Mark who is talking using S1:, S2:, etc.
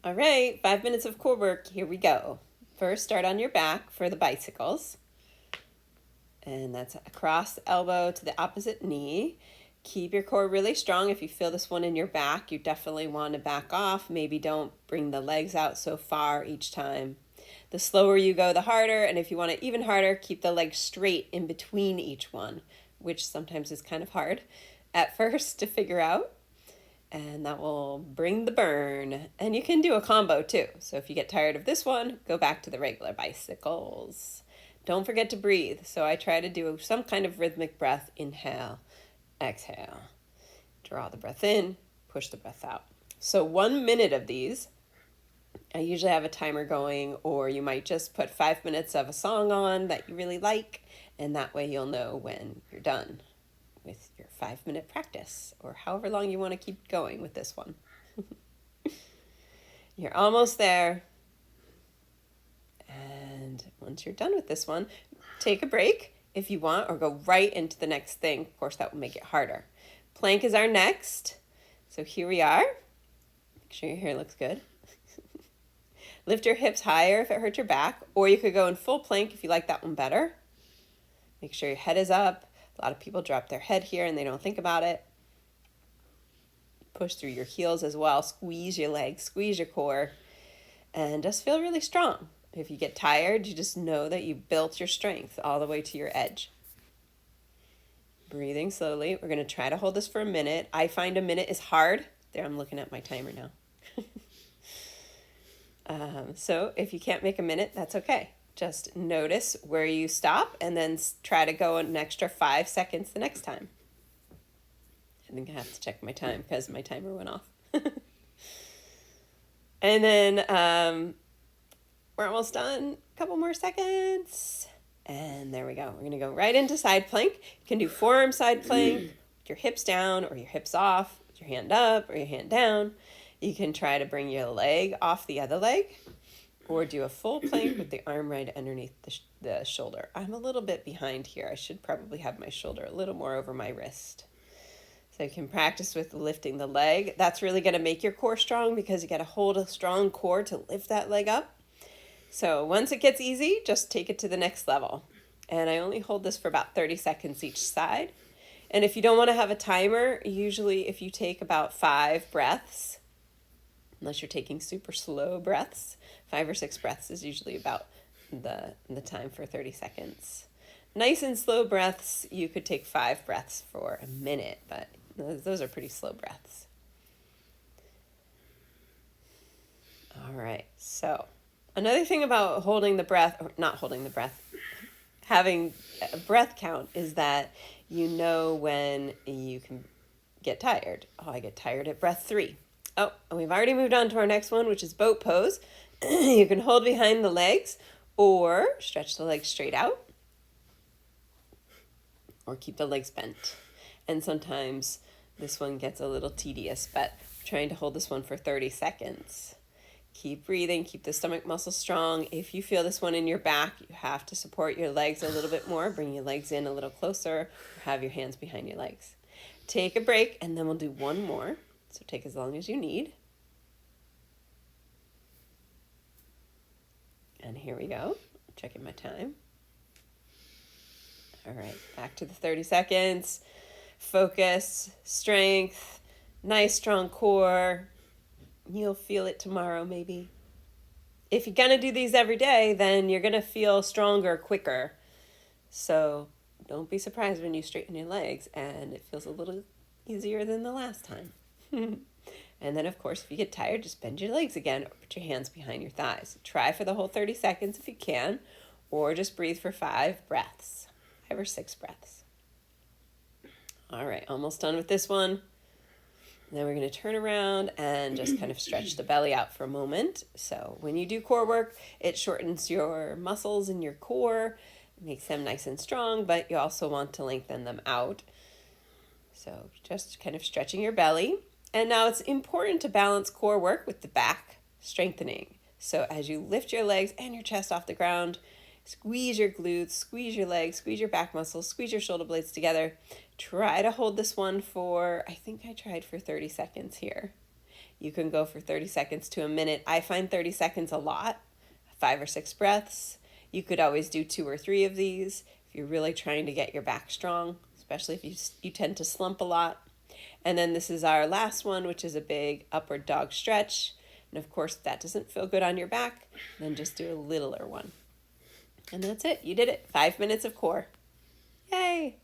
S1: All right, 5 minutes of core work. Here we go. First, start on your back for the bicycles. And that's across the elbow to the opposite knee. Keep your core really strong. If you feel this one in your back, you definitely want to back off. Maybe don't bring the legs out so far each time. The slower you go, the harder. And if you want it even harder, keep the legs straight in between each one, which sometimes is kind of hard at first to figure out. And that will bring the burn. And you can do a combo too. So if you get tired of this one, go back to the regular bicycles. Don't forget to breathe. So I try to do some kind of rhythmic breath. Inhale, exhale. Draw the breath in, push the breath out. So 1 minute of these. I usually have a timer going, or you might just put 5 minutes of a song on that you really like, and that way you'll know when you're done with your 5 minute practice, or however long you want to keep going with this one. You're almost there. And once you're done with this one, take a break if you want, or go right into the next thing. Of course, that will make it harder. Plank is our next. So here we are. Make sure your hair looks good. Lift your hips higher if it hurts your back, or you could go in full plank if you like that one better. Make sure your head is up. A lot of people drop their head here and they don't think about it. Push through your heels as well. Squeeze your legs, squeeze your core, and just feel really strong. If you get tired, you just know that you built your strength all the way to your edge. Breathing slowly. We're going to try to hold this for a minute. I find a minute is hard. There, I'm looking at my timer now. So if you can't make a minute, that's okay. Just notice where you stop and then try to go an extra 5 seconds the next time. I think I have to check my time because my timer went off. And then we're almost done. A couple more seconds. And there we go. We're going to go right into side plank. You can do forearm side plank, with your hips down or your hips off, with your hand up or your hand down. You can try to bring your leg off the other leg, or do a full plank with the arm right underneath the shoulder. I'm a little bit behind here. I should probably have my shoulder a little more over my wrist. So you can practice with lifting the leg. That's really going to make your core strong because you got to hold a strong core to lift that leg up. So once it gets easy, just take it to the next level. And I only hold this for about 30 seconds each side. And if you don't want to have a timer, usually if you take about 5 breaths, unless you're taking super slow breaths, 5 or 6 breaths is usually about the time for 30 seconds. Nice and slow breaths, you could take 5 breaths for a minute, but those are pretty slow breaths. All right, so another thing about holding the breath, or not holding the breath, having a breath count is that you know when you can get tired. Oh, I get tired at breath 3. Oh, and we've already moved on to our next one, which is boat pose. You can hold behind the legs or stretch the legs straight out or keep the legs bent. And sometimes this one gets a little tedious, but I'm trying to hold this one for 30 seconds. Keep breathing, keep the stomach muscles strong. If you feel this one in your back, you have to support your legs a little bit more. Bring your legs in a little closer, or have your hands behind your legs. Take a break, and then we'll do one more. So take as long as you need. And here we go. Checking my time. All right, back to the 30 seconds. Focus, strength, nice strong core. You'll feel it tomorrow maybe. If you're going to do these every day, then you're going to feel stronger quicker. So don't be surprised when you straighten your legs and it feels a little easier than the last time. And then, of course, if you get tired, just bend your legs again or put your hands behind your thighs. Try for the whole 30 seconds if you can, or just breathe for 5 breaths, 5 or 6 breaths. All right, almost done with this one. Then we're going to turn around and just kind of stretch the belly out for a moment. So when you do core work, it shortens your muscles in your core, it makes them nice and strong, but you also want to lengthen them out. So just kind of stretching your belly. And now it's important to balance core work with the back strengthening. So as you lift your legs and your chest off the ground, squeeze your glutes, squeeze your legs, squeeze your back muscles, squeeze your shoulder blades together. Try to hold this one for, I think I tried for 30 seconds here. You can go for 30 seconds to a minute. I find 30 seconds a lot, 5 or 6 breaths. You could always do 2 or 3 of these if you're really trying to get your back strong, especially if you tend to slump a lot. And then this is our last one, which is a big upward dog stretch. And of course, if that doesn't feel good on your back, then just do a littler one. And that's it. You did it. 5 minutes of core. Yay!